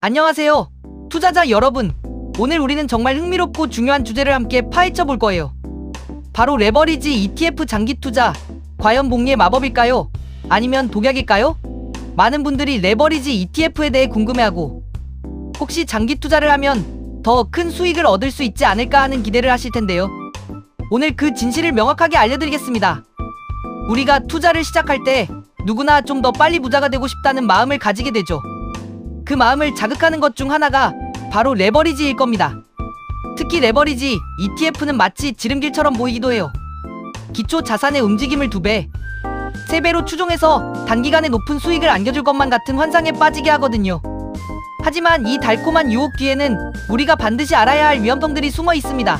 안녕하세요. 투자자 여러분. 오늘 우리는 정말 흥미롭고 중요한 주제를 함께 파헤쳐 볼 거예요. 바로 레버리지 ETF 장기 투자. 과연 복리의 마법일까요? 아니면 독약일까요? 많은 분들이 레버리지 ETF에 대해 궁금해하고 혹시 장기 투자를 하면 더 큰 수익을 얻을 수 있지 않을까 하는 기대를 하실 텐데요. 오늘 그 진실을 명확하게 알려드리겠습니다. 우리가 투자를 시작할 때 누구나 좀 더 빨리 부자가 되고 싶다는 마음을 가지게 되죠. 그 마음을 자극하는 것 중 하나가 바로 레버리지일 겁니다. 특히 레버리지 ETF는 마치 지름길처럼 보이기도 해요. 기초 자산의 움직임을 2배, 3배로 추종해서 단기간에 높은 수익을 안겨줄 것만 같은 환상에 빠지게 하거든요. 하지만 이 달콤한 유혹 뒤에는 우리가 반드시 알아야 할 위험성들이 숨어 있습니다.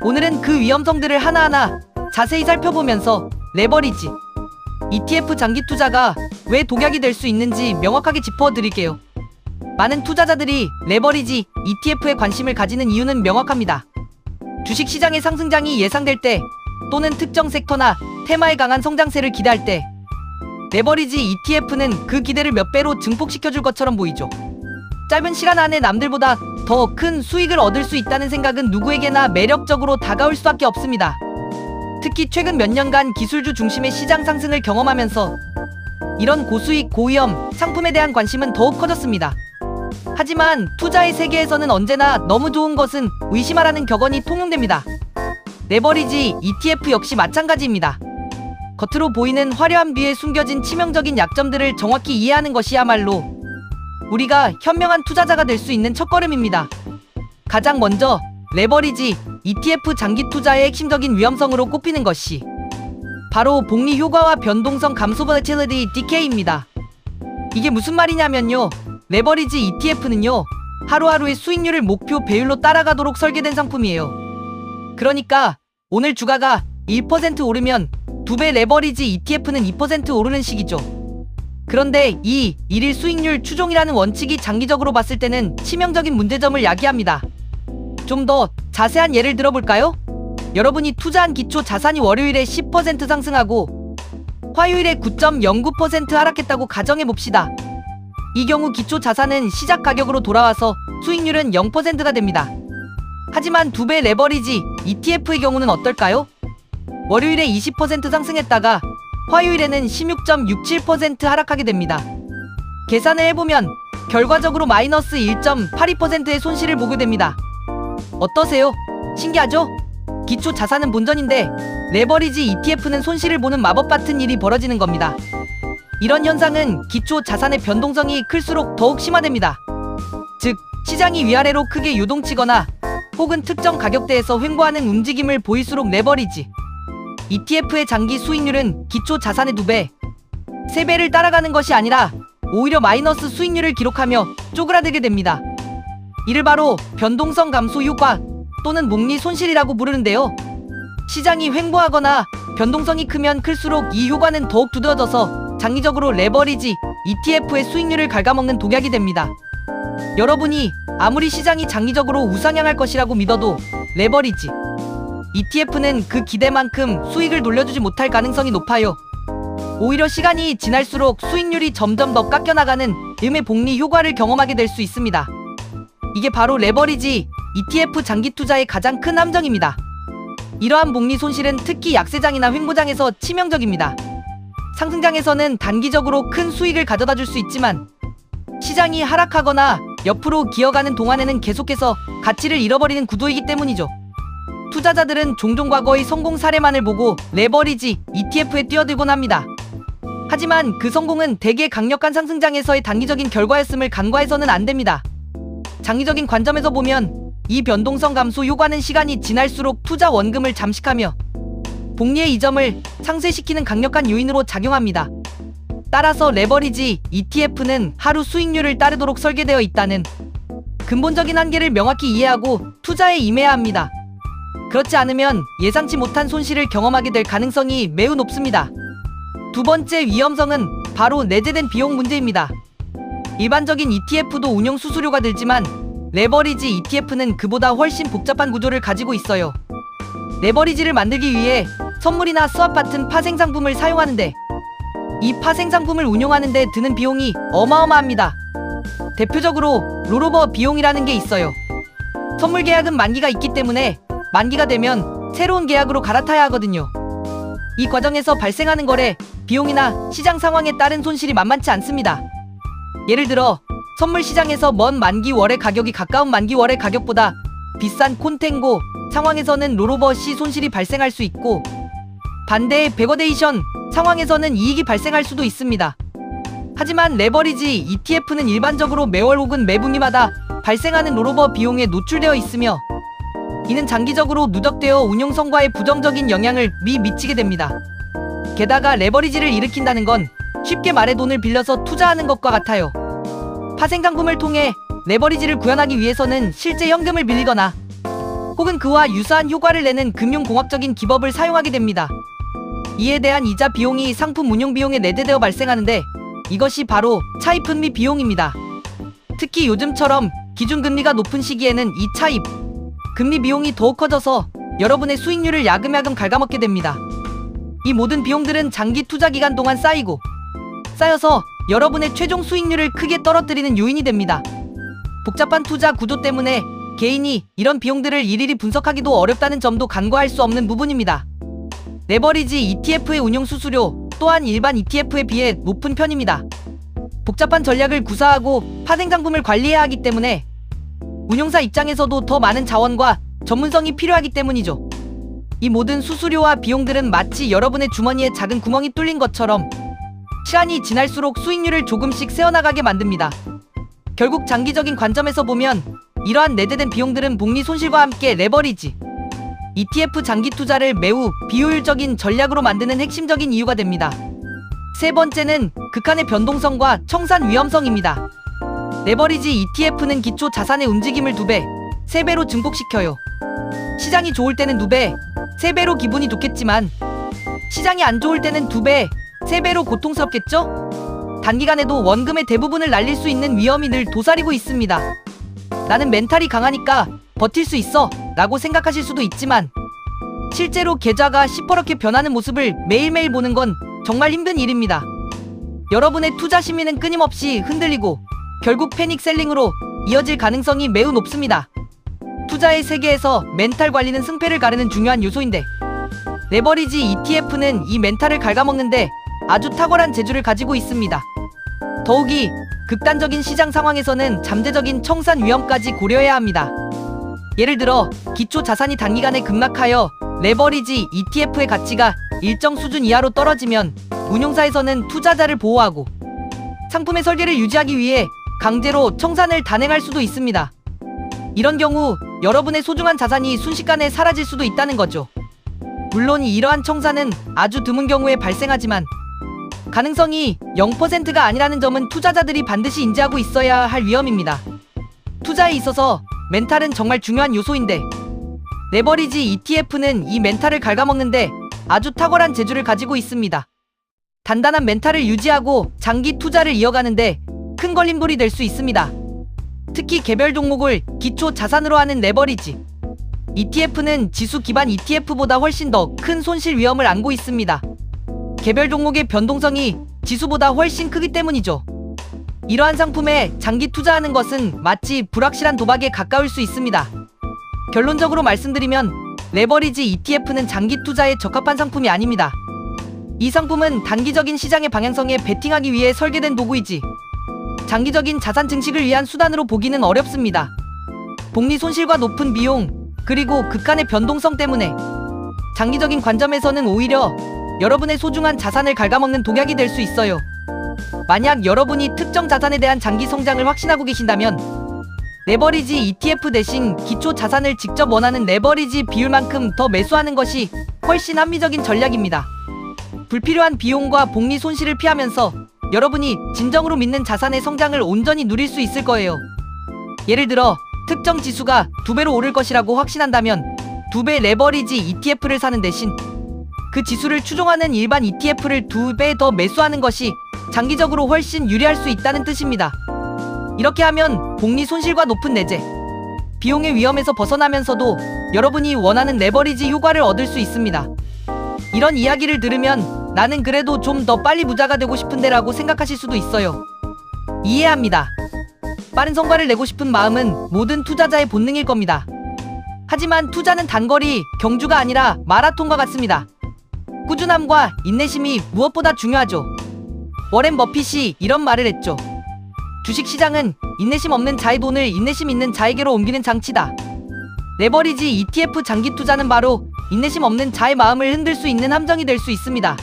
오늘은 그 위험성들을 하나하나 자세히 살펴보면서 레버리지 ETF 장기 투자가 왜 독약이 될 수 있는지 명확하게 짚어드릴게요. 많은 투자자들이 레버리지 ETF에 관심을 가지는 이유는 명확합니다. 주식시장의 상승장이 예상될 때 또는 특정 섹터나 테마의 강한 성장세를 기대할 때 레버리지 ETF는 그 기대를 몇 배로 증폭시켜줄 것처럼 보이죠. 짧은 시간 안에 남들보다 더 큰 수익을 얻을 수 있다는 생각은 누구에게나 매력적으로 다가올 수밖에 없습니다. 특히 최근 몇 년간 기술주 중심의 시장 상승을 경험하면서 이런 고수익, 고위험 상품에 대한 관심은 더욱 커졌습니다. 하지만 투자의 세계에서는 언제나 너무 좋은 것은 의심하라는 격언이 통용됩니다. 레버리지 ETF 역시 마찬가지입니다. 겉으로 보이는 화려한 뒤에 숨겨진 치명적인 약점들을 정확히 이해하는 것이야말로 우리가 현명한 투자자가 될 수 있는 첫걸음입니다. 가장 먼저 레버리지 ETF 장기 투자의 핵심적인 위험성으로 꼽히는 것이 바로 복리 효과와 변동성 감소 volatility decay입니다. 이게 무슨 말이냐면요. 레버리지 ETF는요, 하루하루의 수익률을 목표 배율로 따라가도록 설계된 상품이에요. 그러니까 오늘 주가가 1% 오르면 2배 레버리지 ETF는 2% 오르는 식이죠. 그런데 이 일일 수익률 추종이라는 원칙이 장기적으로 봤을 때는 치명적인 문제점을 야기합니다. 좀 더 자세한 예를 들어볼까요? 여러분이 투자한 기초 자산이 월요일에 10% 상승하고 화요일에 9.09% 하락했다고 가정해봅시다. 이 경우 기초 자산은 시작 가격으로 돌아와서 수익률은 0%가 됩니다. 하지만 2배 레버리지 ETF의 경우는 어떨까요? 월요일에 20% 상승했다가 화요일에는 16.67% 하락하게 됩니다. 계산을 해보면 결과적으로 마이너스 1.82%의 손실을 보게 됩니다. 어떠세요? 신기하죠? 기초 자산은 본전인데 레버리지 ETF는 손실을 보는 마법 같은 일이 벌어지는 겁니다. 이런 현상은 기초 자산의 변동성이 클수록 더욱 심화됩니다. 즉, 시장이 위아래로 크게 요동치거나 혹은 특정 가격대에서 횡보하는 움직임을 보일수록 레버리지 ETF의 장기 수익률은 기초 자산의 2배, 3배를 따라가는 것이 아니라 오히려 마이너스 수익률을 기록하며 쪼그라들게 됩니다. 이를 바로 변동성 감소 효과 또는 복리 손실이라고 부르는데요. 시장이 횡보하거나 변동성이 크면 클수록 이 효과는 더욱 두드러져서 장기적으로 레버리지 ETF의 수익률을 갉아먹는 독약이 됩니다. 여러분이 아무리 시장이 장기적으로 우상향할 것이라고 믿어도 레버리지 ETF는 그 기대만큼 수익을 돌려주지 못할 가능성이 높아요. 오히려 시간이 지날수록 수익률이 점점 더 깎여나가는 음의 복리 효과를 경험하게 될 수 있습니다. 이게 바로 레버리지 ETF 장기 투자의 가장 큰 함정입니다. 이러한 복리 손실은 특히 약세장이나 횡보장에서 치명적입니다. 상승장에서는 단기적으로 큰 수익을 가져다 줄 수 있지만 시장이 하락하거나 옆으로 기어가는 동안에는 계속해서 가치를 잃어버리는 구도이기 때문이죠. 투자자들은 종종 과거의 성공 사례만을 보고 레버리지 ETF에 뛰어들곤 합니다. 하지만 그 성공은 대개 강력한 상승장에서의 단기적인 결과였음을 간과해서는 안 됩니다. 장기적인 관점에서 보면 이 변동성 감소 효과는 시간이 지날수록 투자 원금을 잠식하며 복리의 이점을 상쇄시키는 강력한 요인으로 작용합니다. 따라서 레버리지 ETF는 하루 수익률을 따르도록 설계되어 있다는 근본적인 한계를 명확히 이해하고 투자에 임해야 합니다. 그렇지 않으면 예상치 못한 손실을 경험하게 될 가능성이 매우 높습니다. 두 번째 위험성은 바로 내재된 비용 문제입니다. 일반적인 ETF도 운용 수수료가 들지만 레버리지 ETF는 그보다 훨씬 복잡한 구조를 가지고 있어요. 레버리지를 만들기 위해 선물이나 스왑 같은 파생상품을 사용하는데 이 파생상품을 운용하는 데 드는 비용이 어마어마합니다. 대표적으로 롤오버 비용이라는 게 있어요. 선물 계약은 만기가 있기 때문에 만기가 되면 새로운 계약으로 갈아타야 하거든요. 이 과정에서 발생하는 거래 비용이나 시장 상황에 따른 손실이 만만치 않습니다. 예를 들어 선물 시장에서 먼 만기 월의 가격이 가까운 만기 월의 가격보다 비싼 콘텐고 상황에서는 롤오버 시 손실이 발생할 수 있고, 반대의 베거데이션 상황에서는 이익이 발생할 수도 있습니다. 하지만 레버리지 ETF는 일반적으로 매월 혹은 매분기마다 발생하는 롤오버 비용에 노출되어 있으며, 이는 장기적으로 누적되어 운용 성과에 부정적인 영향을 미치게 됩니다. 게다가 레버리지를 일으킨다는 건 쉽게 말해 돈을 빌려서 투자하는 것과 같아요. 파생 상품을 통해 레버리지를 구현하기 위해서는 실제 현금을 빌리거나 혹은 그와 유사한 효과를 내는 금융공학적인 기법을 사용하게 됩니다. 이에 대한 이자 비용이 상품 운용 비용에 내재되어 발생하는데, 이것이 바로 차입금리 비용입니다. 특히 요즘처럼 기준금리가 높은 시기에는 이 차입 금리 비용이 더욱 커져서 여러분의 수익률을 야금야금 갉아먹게 됩니다. 이 모든 비용들은 장기 투자 기간 동안 쌓여서 여러분의 최종 수익률을 크게 떨어뜨리는 요인이 됩니다. 복잡한 투자 구조 때문에 개인이 이런 비용들을 일일이 분석하기도 어렵다는 점도 간과할 수 없는 부분입니다. 레버리지 ETF의 운용 수수료 또한 일반 ETF에 비해 높은 편입니다. 복잡한 전략을 구사하고 파생 상품을 관리해야 하기 때문에 운용사 입장에서도 더 많은 자원과 전문성이 필요하기 때문이죠. 이 모든 수수료와 비용들은 마치 여러분의 주머니에 작은 구멍이 뚫린 것처럼 시간이 지날수록 수익률을 조금씩 세어나가게 만듭니다. 결국 장기적인 관점에서 보면 이러한 내재된 비용들은 복리 손실과 함께 레버리지 ETF 장기 투자를 매우 비효율적인 전략으로 만드는 핵심적인 이유가 됩니다. 세 번째는 극한의 변동성과 청산 위험성입니다. 레버리지 ETF는 기초 자산의 움직임을 2배, 3배로 증폭시켜요. 시장이 좋을 때는 2배, 3배로 기분이 좋겠지만 시장이 안 좋을 때는 2배, 3배로 고통스럽겠죠? 단기간에도 원금의 대부분을 날릴 수 있는 위험이 늘 도사리고 있습니다. 나는 멘탈이 강하니까 버틸 수 있어 라고 생각하실 수도 있지만, 실제로 계좌가 시퍼렇게 변하는 모습을 매일매일 보는 건 정말 힘든 일입니다. 여러분의 투자 심리는 끊임없이 흔들리고 결국 패닉 셀링으로 이어질 가능성이 매우 높습니다. 투자의 세계에서 멘탈 관리는 승패를 가르는 중요한 요소인데, 레버리지 ETF는 이 멘탈을 갉아먹는데 아주 탁월한 재주를 가지고 있습니다. 더욱이 극단적인 시장 상황에서는 잠재적인 청산 위험까지 고려해야 합니다. 예를 들어 기초 자산이 단기간에 급락하여 레버리지 ETF의 가치가 일정 수준 이하로 떨어지면 운용사에서는 투자자를 보호하고 상품의 설계를 유지하기 위해 강제로 청산을 단행할 수도 있습니다. 이런 경우 여러분의 소중한 자산이 순식간에 사라질 수도 있다는 거죠. 물론 이러한 청산은 아주 드문 경우에 발생하지만 가능성이 0%가 아니라는 점은 투자자들이 반드시 인지하고 있어야 할 위험입니다. 투자에 있어서 멘탈은 정말 중요한 요소인데, 레버리지 ETF는 이 멘탈을 갉아먹는데 아주 탁월한 재주를 가지고 있습니다. 단단한 멘탈을 유지하고 장기 투자를 이어가는데 큰 걸림돌이 될 수 있습니다. 특히 개별 종목을 기초 자산으로 하는 레버리지 ETF는 지수 기반 ETF보다 훨씬 더 큰 손실 위험을 안고 있습니다. 개별 종목의 변동성이 지수보다 훨씬 크기 때문이죠. 이러한 상품에 장기 투자하는 것은 마치 불확실한 도박에 가까울 수 있습니다. 결론적으로 말씀드리면 레버리지 ETF는 장기 투자에 적합한 상품이 아닙니다. 이 상품은 단기적인 시장의 방향성에 베팅하기 위해 설계된 도구이지 장기적인 자산 증식을 위한 수단으로 보기는 어렵습니다. 복리 손실과 높은 비용, 그리고 극한의 변동성 때문에 장기적인 관점에서는 오히려 여러분의 소중한 자산을 갉아먹는 독약이 될 수 있어요. 만약 여러분이 특정 자산에 대한 장기 성장을 확신하고 계신다면 레버리지 ETF 대신 기초 자산을 직접 원하는 레버리지 비율만큼 더 매수하는 것이 훨씬 합리적인 전략입니다. 불필요한 비용과 복리 손실을 피하면서 여러분이 진정으로 믿는 자산의 성장을 온전히 누릴 수 있을 거예요. 예를 들어 특정 지수가 2배로 오를 것이라고 확신한다면 2배 레버리지 ETF를 사는 대신 그 지수를 추종하는 일반 ETF를 2배 더 매수하는 것이 장기적으로 훨씬 유리할 수 있다는 뜻입니다. 이렇게 하면 복리 손실과 높은 내재, 비용의 위험에서 벗어나면서도 여러분이 원하는 레버리지 효과를 얻을 수 있습니다. 이런 이야기를 들으면 나는 그래도 좀 더 빨리 부자가 되고 싶은데 라고 생각하실 수도 있어요. 이해합니다. 빠른 성과를 내고 싶은 마음은 모든 투자자의 본능일 겁니다. 하지만 투자는 단거리 경주가 아니라 마라톤과 같습니다. 꾸준함과 인내심이 무엇보다 중요하죠. 워렌 버핏이 이런 말을 했죠. 주식시장은 인내심 없는 자의 돈을 인내심 있는 자에게로 옮기는 장치다. 레버리지 ETF 장기 투자는 바로 인내심 없는 자의 마음을 흔들 수 있는 함정이 될 수 있습니다.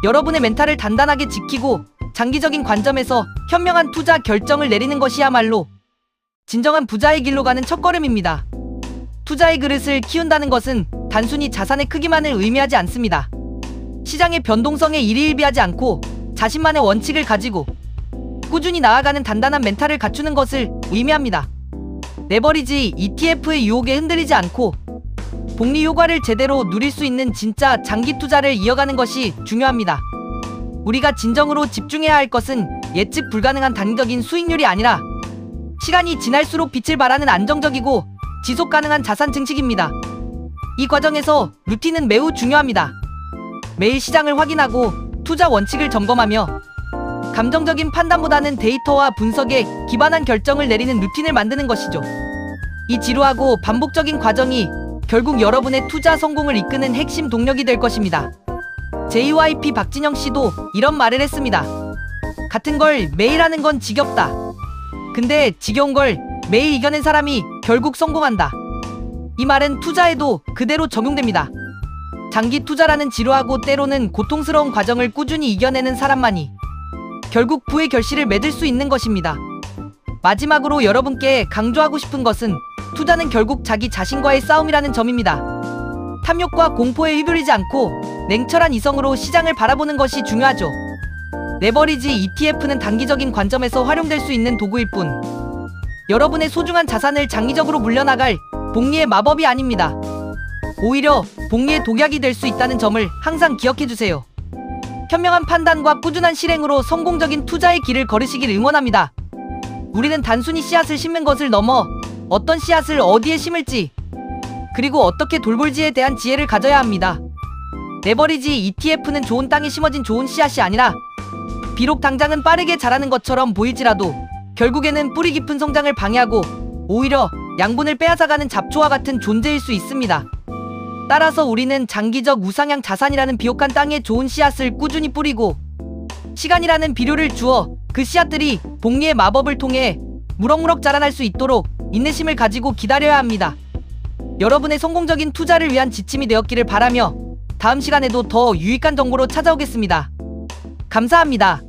여러분의 멘탈을 단단하게 지키고 장기적인 관점에서 현명한 투자 결정을 내리는 것이야말로 진정한 부자의 길로 가는 첫걸음입니다. 투자의 그릇을 키운다는 것은 단순히 자산의 크기만을 의미하지 않습니다. 시장의 변동성에 일희일비하지 않고 자신만의 원칙을 가지고 꾸준히 나아가는 단단한 멘탈을 갖추는 것을 의미합니다. 레버리지 ETF의 유혹에 흔들리지 않고 복리 효과를 제대로 누릴 수 있는 진짜 장기 투자를 이어가는 것이 중요합니다. 우리가 진정으로 집중해야 할 것은 예측 불가능한 단기적인 수익률이 아니라 시간이 지날수록 빛을 발하는 안정적이고 지속 가능한 자산 증식입니다. 이 과정에서 루틴은 매우 중요합니다. 매일 시장을 확인하고 투자 원칙을 점검하며 감정적인 판단보다는 데이터와 분석에 기반한 결정을 내리는 루틴을 만드는 것이죠. 이 지루하고 반복적인 과정이 결국 여러분의 투자 성공을 이끄는 핵심 동력이 될 것입니다. JYP 박진영 씨도 이런 말을 했습니다. 같은 걸 매일 하는 건 지겹다. 근데 지겨운 걸 매일 이겨낸 사람이 결국 성공한다. 이 말은 투자에도 그대로 적용됩니다. 장기 투자라는 지루하고 때로는 고통스러운 과정을 꾸준히 이겨내는 사람만이 결국 부의 결실을 맺을 수 있는 것입니다. 마지막으로 여러분께 강조하고 싶은 것은 투자는 결국 자기 자신과의 싸움이라는 점입니다. 탐욕과 공포에 휘둘리지 않고 냉철한 이성으로 시장을 바라보는 것이 중요하죠. 레버리지 ETF는 단기적인 관점에서 활용될 수 있는 도구일 뿐 여러분의 소중한 자산을 장기적으로 물려나갈 복리의 마법이 아닙니다. 오히려 복리의 독약이 될 수 있다는 점을 항상 기억해주세요. 현명한 판단과 꾸준한 실행으로 성공적인 투자의 길을 걸으시길 응원합니다. 우리는 단순히 씨앗을 심는 것을 넘어 어떤 씨앗을 어디에 심을지 그리고 어떻게 돌볼지에 대한 지혜를 가져야 합니다. 레버리지 ETF는 좋은 땅에 심어진 좋은 씨앗이 아니라 비록 당장은 빠르게 자라는 것처럼 보일지라도 결국에는 뿌리 깊은 성장을 방해하고 오히려 양분을 빼앗아가는 잡초와 같은 존재일 수 있습니다. 따라서 우리는 장기적 우상향 자산이라는 비옥한 땅에 좋은 씨앗을 꾸준히 뿌리고 시간이라는 비료를 주어 그 씨앗들이 복리의 마법을 통해 무럭무럭 자라날 수 있도록 인내심을 가지고 기다려야 합니다. 여러분의 성공적인 투자를 위한 지침이 되었기를 바라며 다음 시간에도 더 유익한 정보로 찾아오겠습니다. 감사합니다.